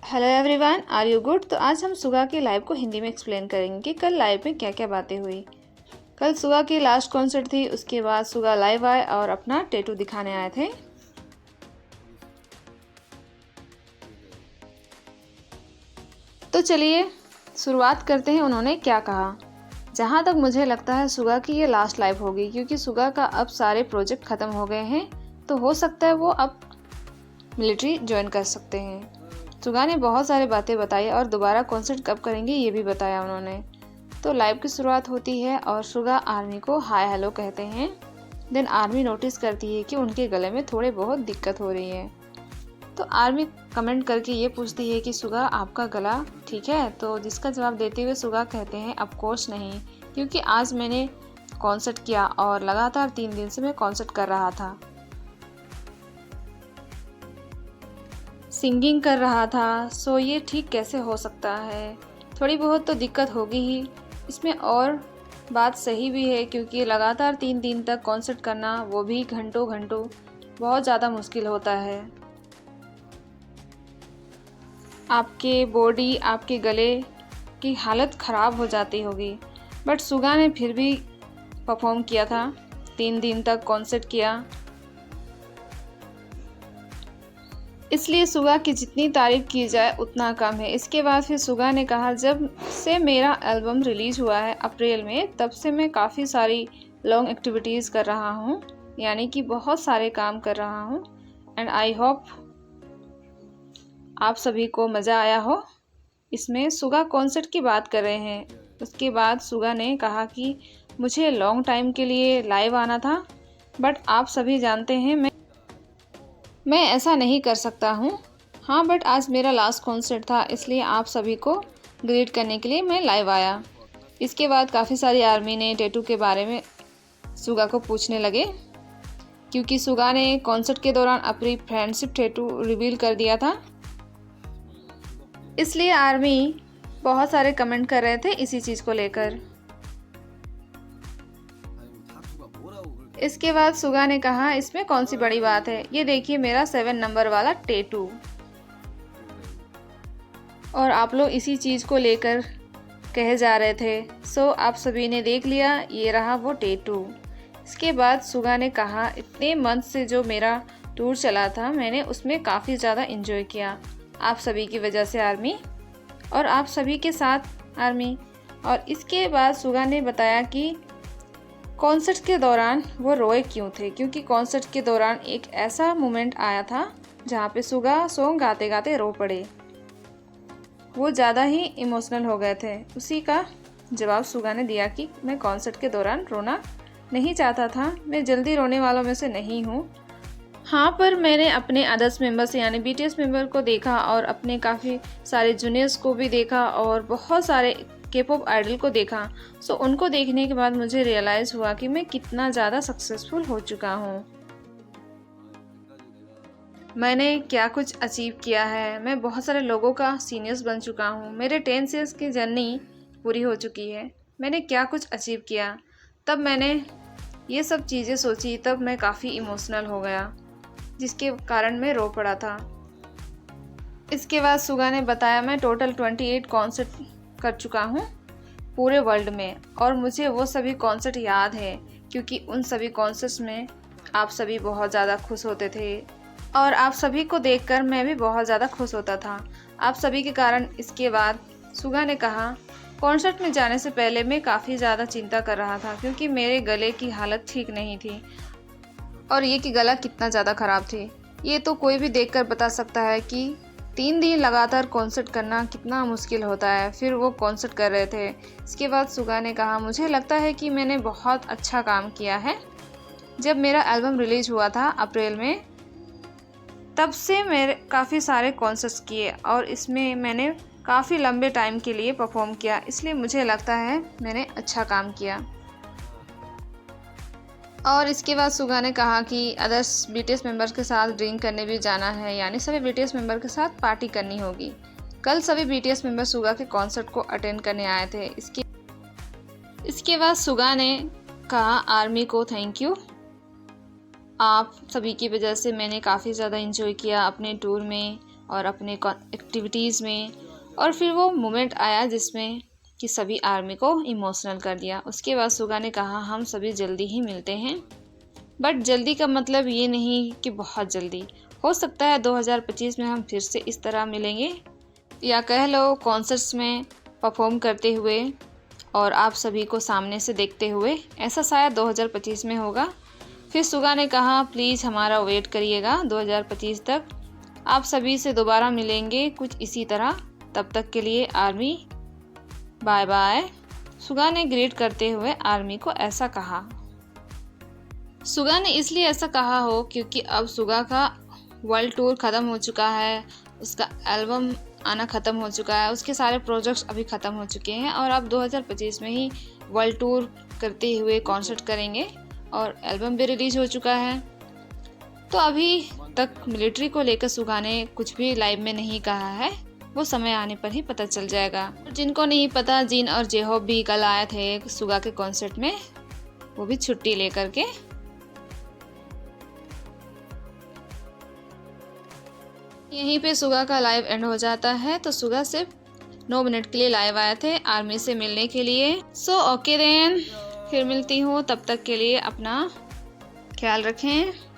Hello everyone, are you good. तो आज हम सुगा की लाइव को हिंदी में एक्सप्लेन करेंगे कि कल लाइव में क्या क्या बातें हुई। कल सुगा की लास्ट कॉन्सर्ट थी, उसके बाद सुगा लाइव आए और अपना टैटू दिखाने आए थे। तो चलिए शुरुआत करते हैं उन्होंने क्या कहा। जहाँ तक मुझे लगता है सुगा की ये लास्ट लाइव होगी, क्योंकि सुगा का अब सारे प्रोजेक्ट ख़त्म हो गए हैं, तो हो सकता है वो अब मिलिट्री ज्वाइन कर सकते हैं। सुगा ने बहुत सारी बातें बताई और दोबारा कॉन्सर्ट कब करेंगे ये भी बताया उन्होंने। तो लाइव की शुरुआत होती है और सुगा आर्मी को हाय हेलो कहते हैं। देन आर्मी नोटिस करती है कि उनके गले में थोड़े बहुत दिक्कत हो रही है। तो आर्मी कमेंट करके ये पूछती है कि सुगा आपका गला ठीक है। तो जिसका जवाब देते हुए सुगा कहते हैं ऑफ कोर्स नहीं, क्योंकि आज मैंने कॉन्सर्ट किया और लगातार 3 दिन से मैं कॉन्सर्ट कर रहा था, सिंगिंग कर रहा था, सो ये ठीक कैसे हो सकता है। थोड़ी बहुत तो दिक्कत होगी ही इसमें। और बात सही भी है, क्योंकि लगातार 3 दिन तक कॉन्सर्ट करना, वो भी घंटों घंटों, बहुत ज़्यादा मुश्किल होता है। आपके बॉडी, आपके गले की हालत ख़राब हो जाती होगी। बट सुगा ने फिर भी परफॉर्म किया था, 3 दिन तक कॉन्सर्ट किया। इसलिए सुगा की जितनी तारीफ़ की जाए उतना कम है। इसके बाद फिर सुगा ने कहा, जब से मेरा एल्बम रिलीज़ हुआ है अप्रैल में, तब से मैं काफ़ी सारी लॉन्ग एक्टिविटीज़ कर रहा हूँ, यानी कि बहुत सारे काम कर रहा हूँ। एंड आई होप आप सभी को मज़ा आया हो। इसमें सुगा कॉन्सर्ट की बात कर रहे हैं। उसके बाद सुगा ने कहा कि मुझे लॉन्ग टाइम के लिए लाइव आना था, बट आप सभी जानते हैं मैं ऐसा नहीं कर सकता हूँ। हाँ, बट आज मेरा लास्ट कॉन्सर्ट था, इसलिए आप सभी को ग्रीट करने के लिए मैं लाइव आया। इसके बाद काफ़ी सारी आर्मी ने टैटू के बारे में सुगा को पूछने लगे, क्योंकि सुगा ने कॉन्सर्ट के दौरान अपनी फ्रेंडशिप टैटू रिवील कर दिया था। इसलिए आर्मी बहुत सारे कमेंट कर रहे थे इसी चीज़ को लेकर। इसके बाद सुगा ने कहा, इसमें कौन सी बड़ी बात है, ये देखिए मेरा 7 नंबर वाला टैटू। और आप लोग इसी चीज़ को लेकर कहे जा रहे थे, सो आप सभी ने देख लिया, ये रहा वो टैटू। इसके बाद सुगा ने कहा, इतने मंथ से जो मेरा टूर चला था, मैंने उसमें काफ़ी ज़्यादा एंजॉय किया, आप सभी की वजह से आर्मी, और आप सभी के साथ आर्मी। और इसके बाद सुगा ने बताया कि कॉन्सर्ट के दौरान वो रोए क्यों थे, क्योंकि कॉन्सर्ट के दौरान एक ऐसा मोमेंट आया था जहाँ पे सुगा सॉन्ग गाते गाते रो पड़े, वो ज़्यादा ही इमोशनल हो गए थे। उसी का जवाब सुगा ने दिया कि मैं कॉन्सर्ट के दौरान रोना नहीं चाहता था, मैं जल्दी रोने वालों में से नहीं हूँ। हाँ, पर मैंने अपने अदर्स मेंबर्स यानी BTS मेंबर को देखा और अपने काफ़ी सारे जूनियर्स को भी देखा और बहुत सारे K-pop आइडल को देखा। सो उनको देखने के बाद मुझे रियलाइज़ हुआ कि मैं कितना ज़्यादा सक्सेसफुल हो चुका हूँ, मैंने क्या कुछ अचीव किया है। मैं बहुत सारे लोगों का सीनियर्स बन चुका हूँ, मेरे 10 ईयर्स की जर्नी पूरी हो चुकी है, मैंने क्या कुछ अचीव किया। तब मैंने ये सब चीज़ें सोची, तब मैं काफ़ी इमोशनल हो गया, जिसके कारण मैं रो पड़ा था। इसके बाद सुगा ने बताया, मैं टोटल 28 कॉन्सर्ट कर चुका हूँ पूरे वर्ल्ड में, और मुझे वो सभी कॉन्सर्ट याद है, क्योंकि उन सभी कॉन्सर्ट्स में आप सभी बहुत ज़्यादा खुश होते थे और आप सभी को देखकर मैं भी बहुत ज़्यादा खुश होता था, आप सभी के कारण। इसके बाद सुगा ने कहा, कॉन्सर्ट में जाने से पहले मैं काफ़ी ज़्यादा चिंता कर रहा था, क्योंकि मेरे गले की हालत ठीक नहीं थी, और ये कि गला कितना ज़्यादा ख़राब थी, ये तो कोई भी देखकर बता सकता है कि 3 दिन लगातार कॉन्सर्ट करना कितना मुश्किल होता है। फिर वो कॉन्सर्ट कर रहे थे। इसके बाद सुगा ने कहा, मुझे लगता है कि मैंने बहुत अच्छा काम किया है। जब मेरा एल्बम रिलीज़ हुआ था अप्रैल में, तब से मेरे काफ़ी सारे कॉन्सर्ट्स किए और इसमें मैंने काफ़ी लंबे टाइम के लिए परफॉर्म किया, इसलिए मुझे लगता है मैंने अच्छा काम किया। और इसके बाद सुगा ने कहा कि अदर्स BTS मेंबर्स के साथ ड्रिंक करने भी जाना है, यानी सभी BTS मेंबर के साथ पार्टी करनी होगी। कल सभी BTS मेंबर सुगा के कॉन्सर्ट को अटेंड करने आए थे। इसके बाद सुगा ने कहा, आर्मी को थैंक यू, आप सभी की वजह से मैंने काफ़ी ज़्यादा एंजॉय किया अपने टूर में, और अपने एक्टिविटीज़ में। और फिर वो मोमेंट आया जिसमें कि सभी आर्मी को इमोशनल कर दिया। उसके बाद सुगा ने कहा हम सभी जल्दी ही मिलते हैं। बट जल्दी का मतलब ये नहीं कि बहुत जल्दी, हो सकता है 2025 में हम फिर से इस तरह मिलेंगे, या कह लो कॉन्सर्ट्स में परफॉर्म करते हुए और आप सभी को सामने से देखते हुए। ऐसा शायद 2025 में होगा। फिर सुगा ने कहा प्लीज़ हमारा वेट करिएगा 2025 तक, आप सभी से दोबारा मिलेंगे कुछ इसी तरह। तब तक के लिए आर्मी बाय बाय। सुगा ने ग्रीट करते हुए आर्मी को ऐसा कहा। सुगा ने इसलिए ऐसा कहा हो क्योंकि अब सुगा का वर्ल्ड टूर ख़त्म हो चुका है, उसका एल्बम आना ख़त्म हो चुका है, उसके सारे प्रोजेक्ट्स अभी ख़त्म हो चुके हैं और अब 2025 में ही वर्ल्ड टूर करते हुए कॉन्सर्ट करेंगे और एल्बम भी रिलीज हो चुका है। तो अभी तक मिलिट्री को लेकर सुगा ने कुछ भी लाइव में नहीं कहा है, वो समय आने पर ही पता चल जाएगा। जिनको नहीं पता, जिन और जेहोब भी कल आए थे सुगा के कॉन्सर्ट में, वो भी छुट्टी लेकर के। यहीं पे सुगा का लाइव एंड हो जाता है। तो सुगा सिर्फ 9 मिनट के लिए लाइव आए थे आर्मी से मिलने के लिए। सो ओके देन, फिर मिलती हूँ, तब तक के लिए अपना ख्याल रखें।